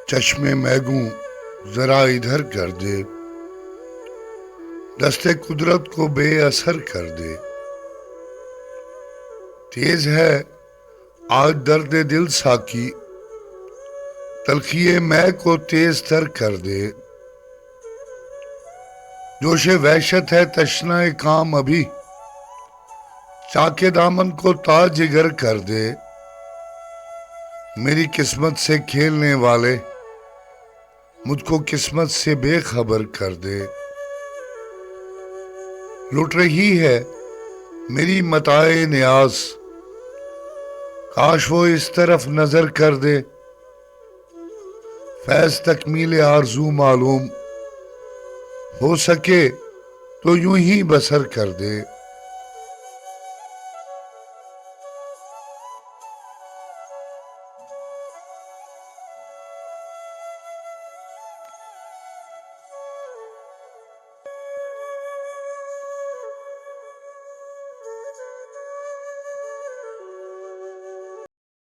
चश्मे मैगू जरा इधर कर दे, दस्ते कुदरत को बेअसर कर दे। तेज है आज दर्द दिल साकी, तलखिए मैं को तेज तर कर दे। जोशे वहशत है तशनाए काम अभी, चाके दामन को ताज जिगर कर दे। मेरी किस्मत से खेलने वाले मुझको किस्मत से बेखबर कर दे। लुट रही है मेरी मताए न्याज, काश वो इस तरफ नजर कर दे। फैज तकमील आरजू मालूम हो सके तो यूं ही बसर कर दे।